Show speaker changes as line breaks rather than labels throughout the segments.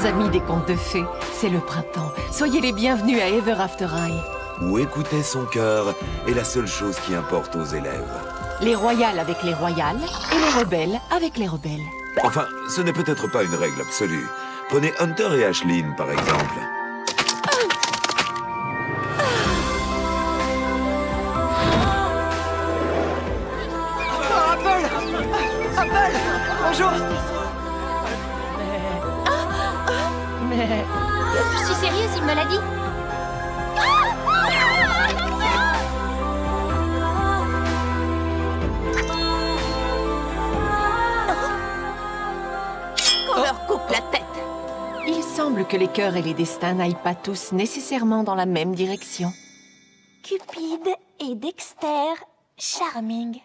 amis des contes de fées, c'est le printemps. Soyez les bienvenus à Ever After High.
Où écouter son cœur est la seule chose qui importe aux élèves.
Les royales avec les royales et les rebelles avec les rebelles.
Enfin, ce n'est peut-être pas une règle absolue. Prenez Hunter et Ashlyn, par exemple.
Bonjour.
Mais...
Je suis sérieuse, il me l'a dit.
Qu'on leur coupe la tête.
il semble que les cœurs et les destins n'aillent pas tous nécessairement dans la même direction.
Cupide et Dexter, charming.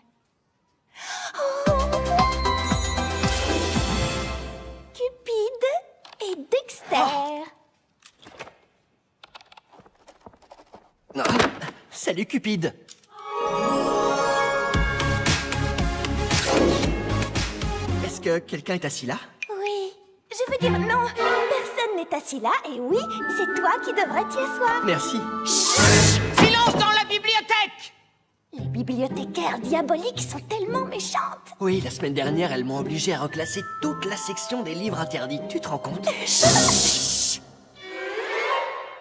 Cupide et Dexter.
Salut Cupide. Est-ce que quelqu'un est assis là?
Oui, je veux dire non, personne n'est assis là et oui, c'est toi qui devrais t'y asseoir.
Merci.
Silence dans la bibliothèque!
Les bibliothécaires diaboliques sont tellement méchantes.
Oui, la semaine dernière, elles m'ont obligé à reclasser toute la section des livres interdits. Tu te rends compte?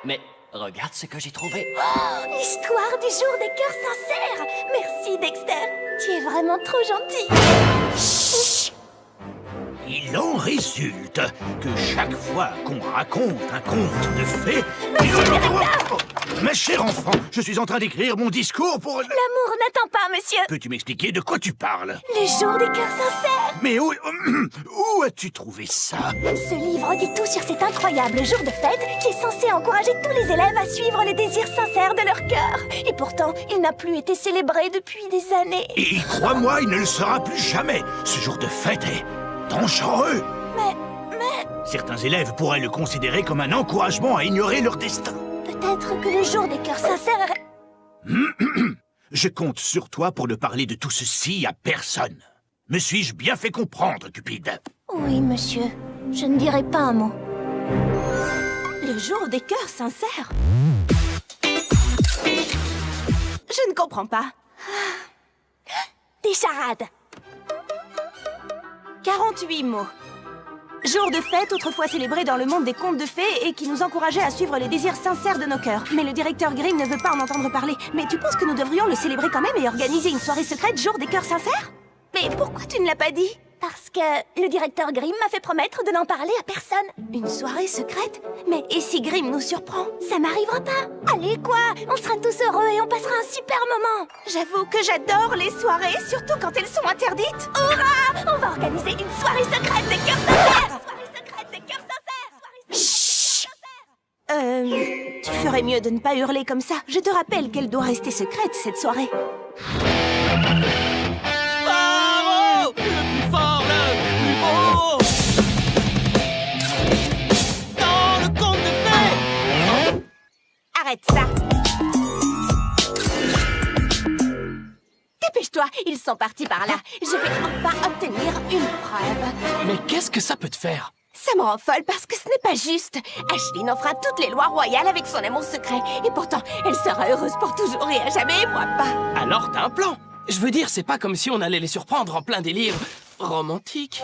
Mais regarde ce que j'ai trouvé.
Oh, l'histoire du jour des cœurs sincères. Merci Dexter, tu es vraiment trop gentil.
Il en résulte que chaque fois qu'on raconte un conte de fées... Ma chère enfant, je suis en train d'écrire mon discours pour...
L'amour n'attend pas, monsieur.
Peux-tu m'expliquer de quoi tu parles?
Le jour des cœurs sincères.
Mais où as-tu trouvé ça?
Ce livre dit tout sur cet incroyable jour de fête qui est censé encourager tous les élèves à suivre les désirs sincères de leur cœur. Et pourtant, il n'a plus été célébré depuis des années.
Et crois-moi, il ne le sera plus jamais. Ce jour de fête est dangereux.
Mais...
Certains élèves pourraient le considérer comme un encouragement à ignorer leur destin.
peut-être que le jour des cœurs sincères...
Je compte sur toi pour ne parler de tout ceci à personne. Me suis-je bien fait comprendre, Cupide?
Oui, monsieur. Je ne dirai pas un mot.
Le jour des cœurs sincères? Je ne comprends pas.
Des charades.
48 mots. Jour de fête, autrefois célébré dans le monde des contes de fées et qui nous encourageait à suivre les désirs sincères de nos cœurs. Mais le directeur Grimm ne veut pas en entendre parler. Mais tu penses que nous devrions le célébrer quand même et organiser une soirée secrète jour des cœurs sincères? Mais pourquoi tu ne l'as pas dit?
Parce que le directeur Grimm m'a fait promettre de n'en parler à personne.
Une soirée secrète? Mais et si Grimm nous surprend?
Ça m'arrivera pas. Allez, quoi? On sera tous heureux et on passera un super moment.
J'avoue que j'adore les soirées, surtout quand elles sont interdites.
Hurrah! On va organiser une soirée secrète des cœurs sincères. Soirée secrète des cœurs sincères.
Chut! Tu ferais mieux de ne pas hurler comme ça. Je te rappelle qu'elle doit rester secrète, cette soirée.
Bravo! Le plus fort, le plus beau! Dans le conte de fées!
Arrête ça! Dépêche-toi, ils sont partis par là. Je vais enfin obtenir une preuve.
Mais qu'est-ce que ça peut te faire?
Ça me rend folle parce que ce n'est pas juste. Ashlyn enfreint toutes les lois royales avec son amour secret. Et pourtant, elle sera heureuse pour toujours et à jamais, et moi pas.
Alors t'as un plan? Je veux dire, c'est pas comme si on allait les surprendre en plein délire romantique.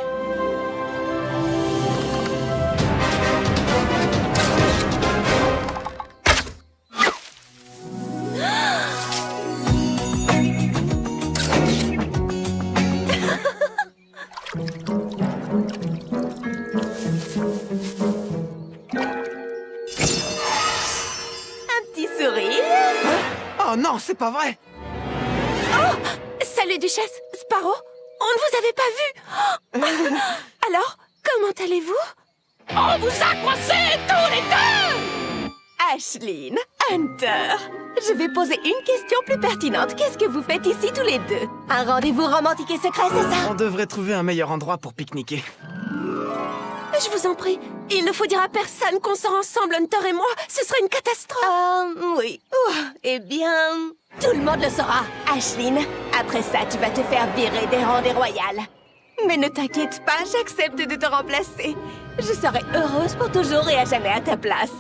Un petit sourire.
Oh non, c'est pas vrai.
Salut, Duchesse. Sparrow, on ne vous avait pas vu. Alors, comment allez-vous?
On vous a coincés tous les deux!
Ashlyn, Hunter, je vais poser une question plus pertinente. Qu'est-ce que vous faites ici tous les deux? Un rendez-vous romantique et secret, c'est ça?
On devrait trouver un meilleur endroit pour pique-niquer.
Je vous en prie, il ne faut dire à personne qu'on sort ensemble, Hunter et moi. Ce serait une catastrophe. Oui. Eh bien, tout le monde le saura. Ashlyn, après ça, tu vas te faire virer des rangs des royales. Mais ne t'inquiète pas, j'accepte de te remplacer. Je serai heureuse pour toujours et à jamais à ta place.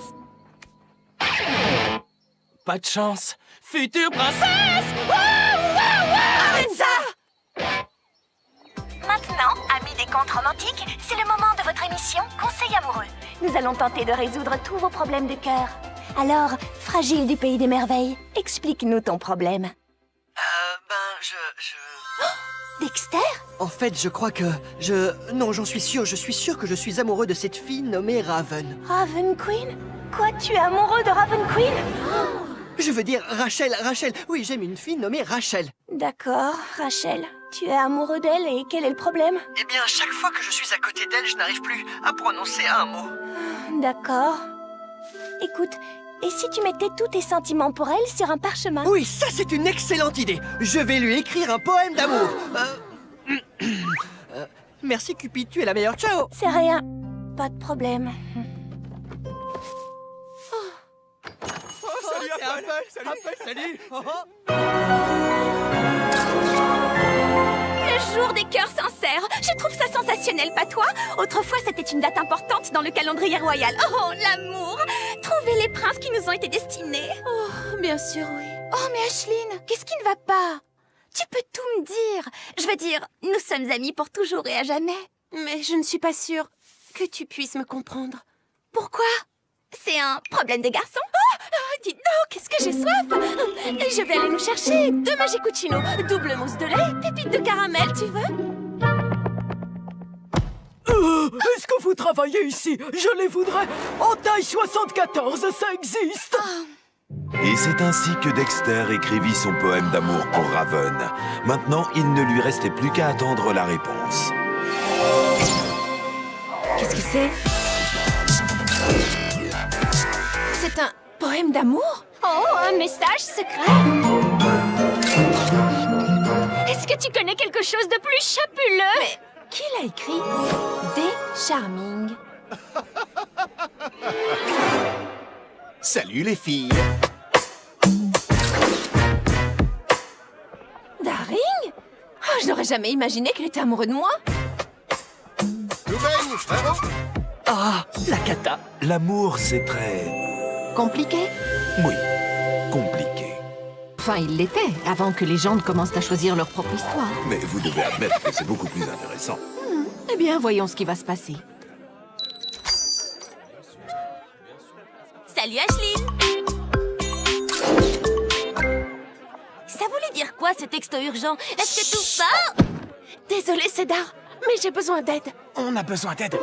Pas de chance. Future princesse!
Arrête ça!
Maintenant, amis des contes romantiques, c'est le moment de votre émission Conseil amoureux. Nous allons tenter de résoudre tous vos problèmes de cœur. Alors, Fragile du pays des merveilles, explique-nous ton problème. Dexter?
En fait, je crois que Non, j'en suis sûr que je suis amoureux de cette fille nommée Raven.
Raven Queen? Quoi, tu es amoureux de Raven Queen?
Je veux dire Rachel. Oui, j'aime une fille nommée Rachel.
D'accord, Rachel. Tu es amoureux d'elle et quel est le problème?
Eh bien, chaque fois que je suis à côté d'elle, je n'arrive plus à prononcer un mot.
D'accord. Écoute, et si tu mettais tous tes sentiments pour elle sur un parchemin?
Oui, ça c'est une excellente idée. Je vais lui écrire un poème d'amour. Merci Cupid, tu es la meilleure. Ciao.
C'est rien. Pas de problème.
Salut Salut.
Le jour des cœurs sincères. Je trouve ça sensationnel, pas toi? Autrefois, c'était une date importante dans le calendrier royal. Oh, l'amour! Trouver les princes qui nous ont été destinés. Oh, bien sûr, oui. Oh, mais Ashline, qu'est-ce qui ne va pas? Tu peux tout me dire. Je veux dire, nous sommes amis pour toujours et à jamais. Mais je ne suis pas sûre que tu puisses me comprendre. Pourquoi? C'est un problème de garçon? Oh, dites donc, qu'est-ce que j'ai soif! Je vais aller nous chercher 2 Magicouchino, double mousse de lait, pépites de caramel, tu veux?
Est-ce que vous travaillez ici? Je les voudrais en taille 74, ça existe!
Et c'est ainsi que Dexter écrivit son poème d'amour pour Raven. Maintenant, il ne lui restait plus qu'à attendre la réponse.
Qu'est-ce que c'est? C'est un poème d'amour?
Oh, un message secret. Est-ce que tu connais quelque chose de plus chapuleux?
Mais qui l'a écrit? Des Charming.
Salut les filles.
Daring? Oh, je n'aurais jamais imaginé qu'il était amoureux de moi.
Ah, la cata.
L'amour, c'est très...
Compliqué?
oui, compliqué.
Enfin, il l'était, avant que les gens ne commencent à choisir leur propre histoire.
Mais vous devez admettre que c'est beaucoup plus intéressant.
Eh bien, voyons ce qui va se passer.
Salut Ashline! Ça voulait dire quoi ce texto urgent? Est-ce que tout ça... Désolée Cédar, mais j'ai besoin d'aide.
On a besoin d'aide.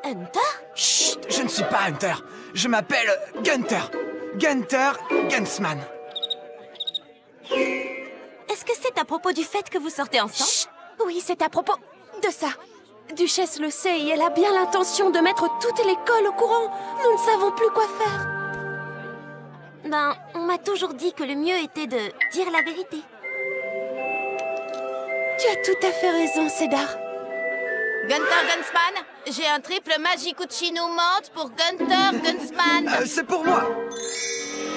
Hunter?
Chut, je ne suis pas Hunter. Je m'appelle Gunther. Gunther Gunsman.
Est-ce que c'est à propos du fait que vous sortez ensemble? Chut. Oui, c'est à propos de ça. Duchesse le sait et elle a bien l'intention de mettre toute l'école au courant. Nous ne savons plus quoi faire. Ben, on m'a toujours dit que le mieux était de dire la vérité. Tu as tout à fait raison, Cédar.
Gunther Gunsman, j'ai un triple Magicouchino menthe pour Gunther Gunsman.
C'est pour moi.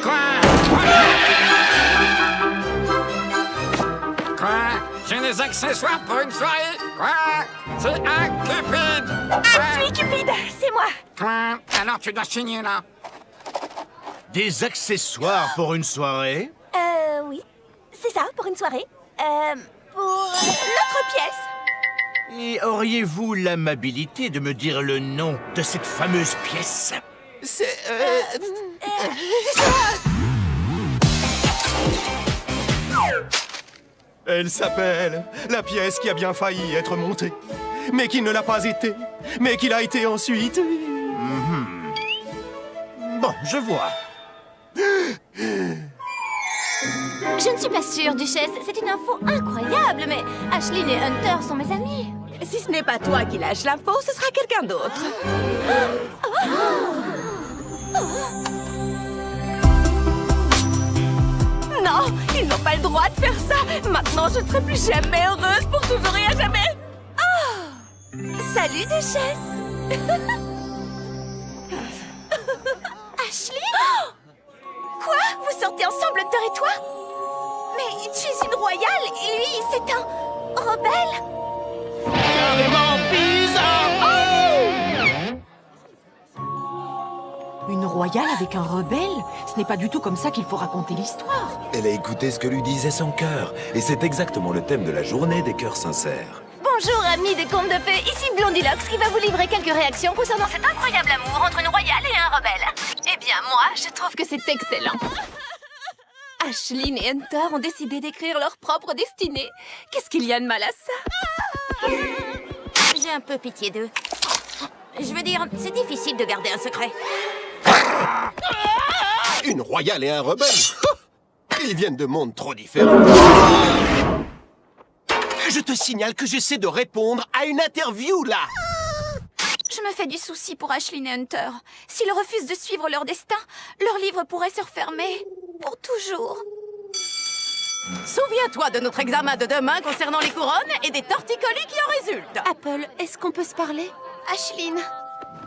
Quoi? J'ai des accessoires pour une soirée? Quoi? C'est un Cupid!
Je suis Cupid, c'est moi.
Quoi? Alors tu dois signer là.
Des accessoires pour une soirée?
Oui. C'est ça, pour une soirée. Pour notre pièce.
Et auriez-vous l'amabilité de me dire le nom de cette fameuse pièce?
C'est...
Elle s'appelle la pièce qui a bien failli être montée, mais qui ne l'a pas été, mais qui l'a été ensuite.
Bon, je vois.
Je ne suis pas sûre, Duchesse. C'est une info incroyable, mais Ashline et Hunter sont mes amis.
Si ce n'est pas toi qui lâche l'info, ce sera quelqu'un d'autre. Non, ils n'ont pas le droit de faire ça. Maintenant, je ne serai plus jamais heureuse pour toujours et à jamais. Oh! Salut, Duchesse. Ashline? Quoi? Vous sortez ensemble, Hunter et toi? Mais tu es une royale et lui, c'est un rebelle?
royale avec un rebelle? Ce n'est pas du tout comme ça qu'il faut raconter l'histoire.
Elle a écouté ce que lui disait son cœur, et c'est exactement le thème de la journée des cœurs sincères.
Bonjour, amis des contes de fées, ici Blondilocks qui va vous livrer quelques réactions concernant cet incroyable amour entre une royale et un rebelle. Eh bien, moi, je trouve que c'est excellent.
Aisling et Hunter ont décidé d'écrire leur propre destinée. Qu'est-ce qu'il y a de mal à ça?
J'ai un peu pitié d'eux. Je veux dire, c'est difficile de garder un secret.
Une royale et un rebelle? Ils viennent de mondes trop différents. Je te signale que j'essaie de répondre à une interview, là.
Je me fais du souci pour Aisling et Hunter. S'ils refusent de suivre leur destin, leur livre pourrait se refermer. Pour toujours.
Souviens-toi de notre examen de demain concernant les couronnes et des torticolis qui en résultent.
Apple, est-ce qu'on peut se parler?
Aisling,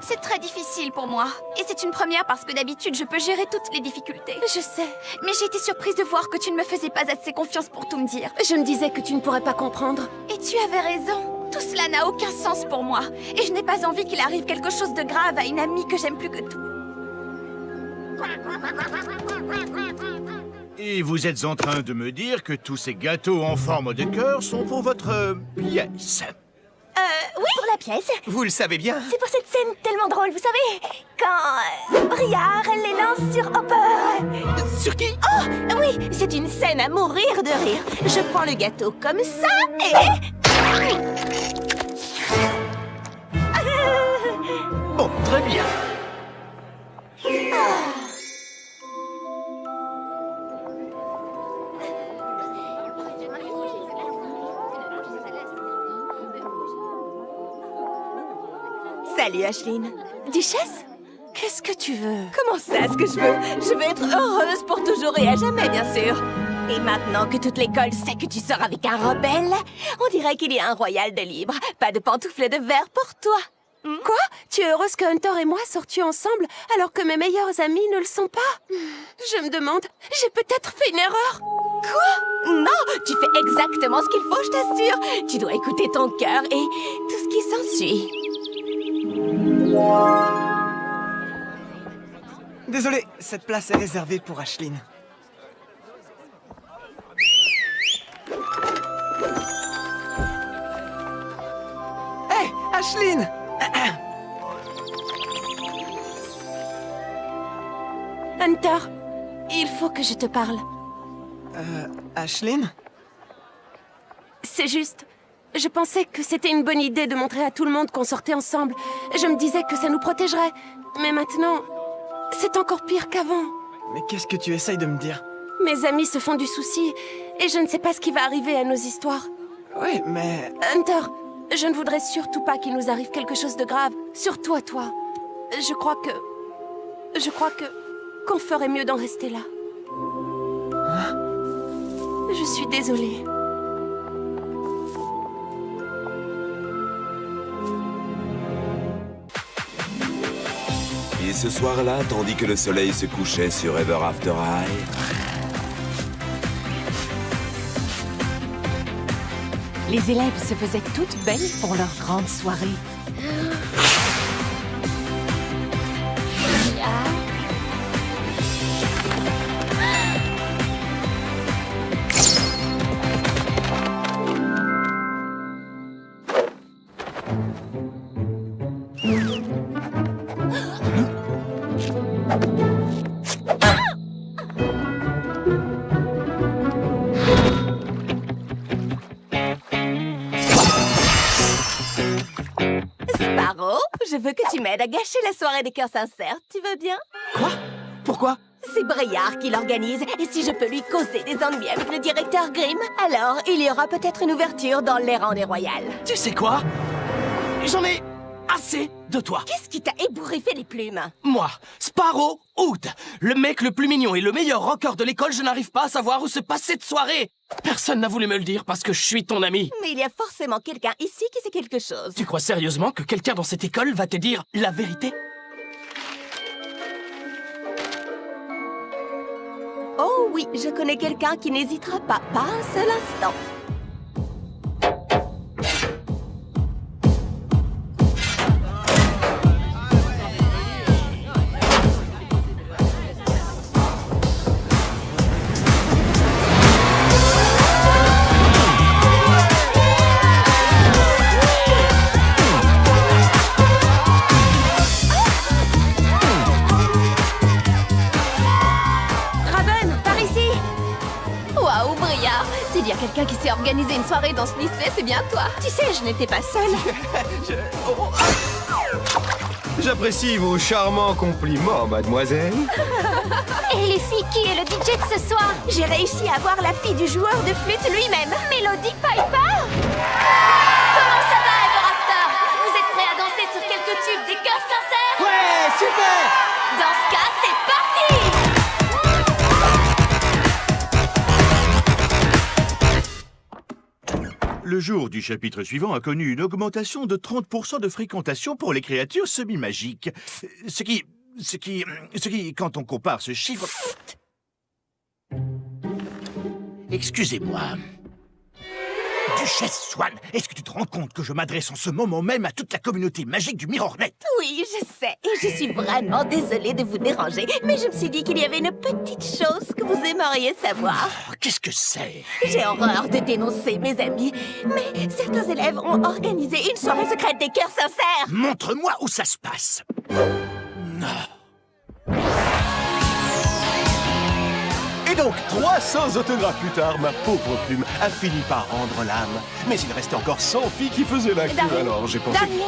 c'est très difficile pour moi. Et c'est une première parce que d'habitude, je peux gérer toutes les difficultés.
Je sais.
Mais j'ai été surprise de voir que tu ne me faisais pas assez confiance pour tout me dire.
Je me disais que tu ne pourrais pas comprendre.
Et tu avais raison. Tout cela n'a aucun sens pour moi. Et je n'ai pas envie qu'il arrive quelque chose de grave à une amie que j'aime plus que tout.
Et vous êtes en train de me dire que tous ces gâteaux en forme de cœur sont pour votre pièce.
Oui, pour la pièce.
Vous le savez bien.
C'est pour cette scène tellement drôle, vous savez, quand Briard les lance sur Hopper.
Sur qui?
Oh, oui, c'est une scène à mourir de rire. Je prends le gâteau comme ça et...
Bon, très bien.
Salut, Aisling. Duchesse? Qu'est-ce que tu veux? Comment ça, ce que je veux? Je veux être heureuse pour toujours et à jamais, bien sûr. Et maintenant que toute l'école sait que tu sors avec un rebelle, on dirait qu'il y a un royal de libre. Pas de pantoufles de verre pour toi. Quoi? Tu es heureuse que Hunter et moi sortions ensemble alors que mes meilleurs amis ne le sont pas? Je me demande, j'ai peut-être fait une erreur? Quoi? Non, tu fais exactement ce qu'il faut, je t'assure. Tu dois écouter ton cœur et tout ce qui s'ensuit.
Désolé, cette place est réservée pour Aisling. Hé, Aisling!
Hunter, il faut que je te parle.
Aisling?
C'est juste... Je pensais que c'était une bonne idée de montrer à tout le monde qu'on sortait ensemble. Je me disais que ça nous protégerait. Mais maintenant, c'est encore pire qu'avant.
Mais qu'est-ce que tu essayes de me dire?
Mes amis se font du souci, et je ne sais pas ce qui va arriver à nos histoires.
Oui, mais...
Hunter, je ne voudrais surtout pas qu'il nous arrive quelque chose de grave. Surtout à toi. Je crois que... qu'on ferait mieux d'en rester là.
Hein?
Je suis désolée.
Et ce soir-là, tandis que le soleil se couchait sur Ever After High,
Les élèves se faisaient toutes belles pour leur grande soirée.
Sparrow, je veux que tu m'aides à gâcher la soirée des cœurs sincères. Tu veux bien?
Quoi? Pourquoi?
C'est Briard qui l'organise, et si je peux lui causer des ennuis avec le directeur Grimm, alors il y aura peut-être une ouverture dans les rangs des royales.
Tu sais quoi? J'en ai assez de toi.
Qu'est-ce qui t'a ébouriffé les plumes?
Moi, Sparrow Hood, le mec le plus mignon et le meilleur rocker de l'école, je n'arrive pas à savoir où se passe cette soirée. Personne n'a voulu me le dire parce que je suis ton ami.
Mais il y a forcément quelqu'un ici qui sait quelque chose.
Tu crois sérieusement que quelqu'un dans cette école va te dire la vérité?
Oh oui, je connais quelqu'un qui n'hésitera pas un seul instant.
organiser une soirée dans ce lycée, c'est bien toi.
Tu sais, je n'étais pas seule.
J'apprécie vos charmants compliments, mademoiselle.
Et les filles, qui est le DJ de ce soir?
J'ai réussi à avoir la fille du joueur de flûte lui-même.
Mélodie Piper?
Comment ça va, Ever After? Vous êtes prêts à danser sur quelques tubes des cœurs sincères?
Ouais, super!
Dans ce cas, c'est parti!
Le jour du chapitre suivant a connu une augmentation de 30% de fréquentation pour les créatures semi-magiques. Ce qui, quand on compare ce chiffre... Excusez-moi. Duchesse Swan, est-ce que tu te rends compte que je m'adresse en ce moment même à toute la communauté magique du Mirrornet?
Oui, je sais. Et je suis vraiment désolée de vous déranger. Mais je me suis dit qu'il y avait une petite chose que vous aimeriez savoir.
Oh, qu'est-ce que c'est?
J'ai horreur de dénoncer mes amis. Mais certains élèves ont organisé une soirée secrète des cœurs sincères.
Montre-moi où ça se passe.
Et donc, 300 autographes plus tard, ma pauvre plume a fini par rendre l'âme. Mais il restait encore 100 filles qui faisaient la queue,
Darling,
alors j'ai pensé...
Darling,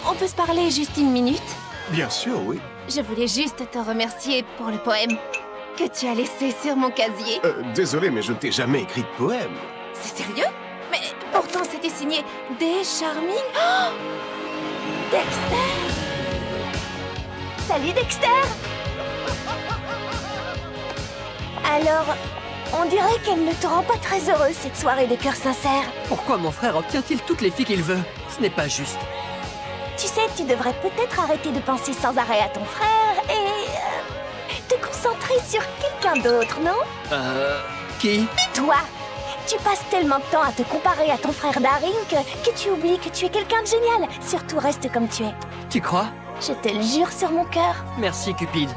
on peut se parler juste une minute?
Bien sûr, oui.
Je voulais juste te remercier pour le poème que tu as laissé sur mon casier.
Désolé, mais je ne t'ai jamais écrit de poème.
C'est sérieux? Mais pourtant c'était signé Des Charming. Oh, Dexter!
Salut Dexter! Alors, on dirait qu'elle ne te rend pas très heureuse, cette soirée des cœurs sincères.
Pourquoi mon frère obtient-il toutes les filles qu'il veut? Ce n'est pas juste.
Tu sais, tu devrais peut-être arrêter de penser sans arrêt à ton frère et... te concentrer sur quelqu'un d'autre, non?
Qui?
Toi! Tu passes tellement de temps à te comparer à ton frère Daring que tu oublies que tu es quelqu'un de génial. Surtout reste comme tu es.
Tu crois?
Je te le jure sur mon cœur.
Merci, Cupide.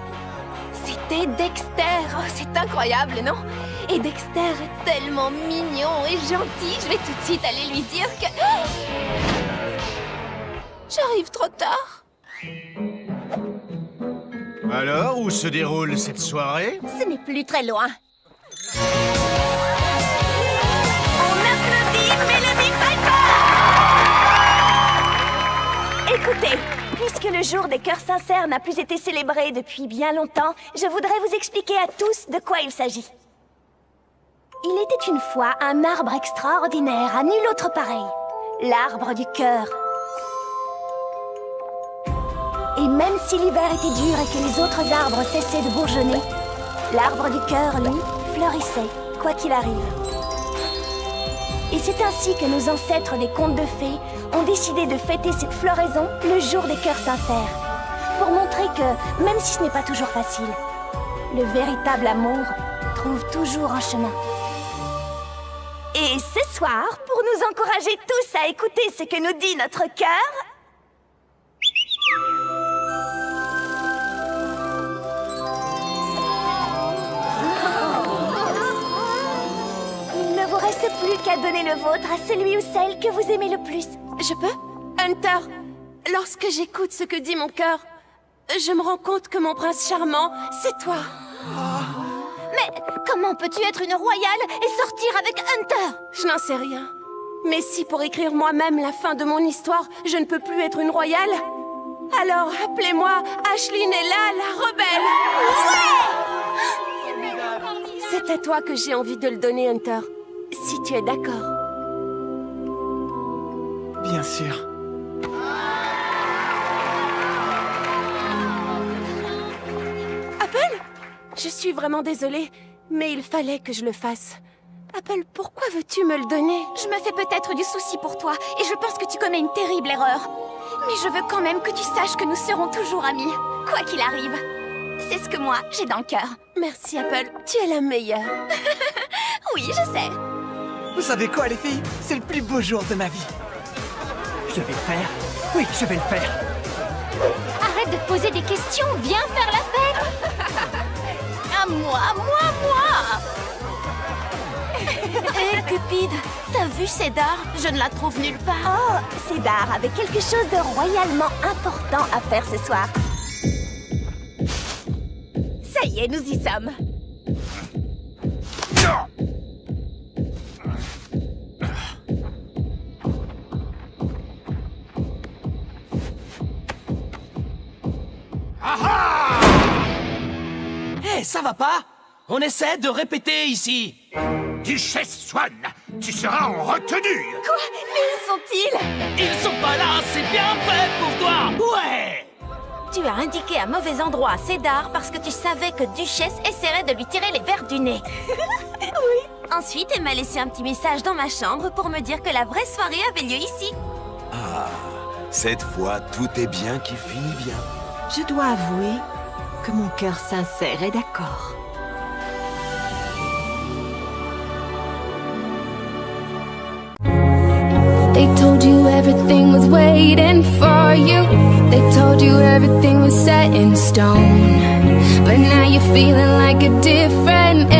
C'était Dexter. Oh, c'est incroyable, non? Et Dexter est tellement mignon et gentil. Je vais tout de suite aller lui dire que... J'arrive trop tard.
Alors, où se déroule cette soirée?
Ce n'est plus très loin.
Écoutez, puisque le jour des cœurs sincères n'a plus été célébré depuis bien longtemps, je voudrais vous expliquer à tous de quoi il s'agit. Il était une fois un arbre extraordinaire, à nul autre pareil. L'arbre du cœur. Et même si l'hiver était dur et que les autres arbres cessaient de bourgeonner, l'arbre du cœur, lui, fleurissait, quoi qu'il arrive. Et c'est ainsi que nos ancêtres des contes de fées ont décidé de fêter cette floraison le jour des cœurs sincères, pour montrer que, même si ce n'est pas toujours facile, le véritable amour trouve toujours un chemin. Et ce soir, pour nous encourager tous à écouter ce que nous dit notre cœur, il ne vous reste plus qu'à donner le vôtre à celui ou celle que vous aimez le plus.
Je peux? Hunter, lorsque j'écoute ce que dit mon cœur, je me rends compte que mon prince charmant, c'est toi.
Mais comment peux-tu être une royale et sortir avec Hunter?
Je n'en sais rien. Mais si pour écrire moi-même la fin de mon histoire, je ne peux plus être une royale, alors appelez-moi Aisling Ella la rebelle. C'est à toi que j'ai envie de le donner, Hunter. Si tu es d'accord.
Bien sûr.
Apple? Je suis vraiment désolée, mais il fallait que je le fasse. Apple, pourquoi veux-tu me le donner?
Je me fais peut-être du souci pour toi, et je pense que tu commets une terrible erreur. Mais je veux quand même que tu saches que nous serons toujours amis, quoi qu'il arrive. C'est ce que moi, j'ai dans le cœur.
Merci, Apple. Tu es la meilleure.
Oui, je sais.
Vous savez quoi, les filles? C'est le plus beau jour de ma vie. Je vais le faire. Oui, je vais le faire.
Arrête de te poser des questions, viens faire la fête.
À moi. Hé, Cupide, t'as vu Cédar? Je ne la trouve nulle part.
Oh, Cédar avait quelque chose de royalement important à faire ce soir.
Ça y est, nous y sommes.
ça va pas? On essaie de répéter ici.
Duchesse Swan, tu seras en retenue.
Quoi? Mais où sont-ils?
Ils sont pas là, c'est bien fait pour toi. Ouais.
Tu as indiqué un mauvais endroit à Cédar parce que tu savais que Duchesse essaierait de lui tirer les vers du nez. Oui. Ensuite, elle m'a laissé un petit message dans ma chambre pour me dire que la vraie soirée avait lieu ici.
Ah, cette fois, tout est bien qui finit bien.
Je dois avouer que mon cœur sincère est d'accord.
They told you everything was waiting for you. They told you everything was set in stone. But now you're feeling like a different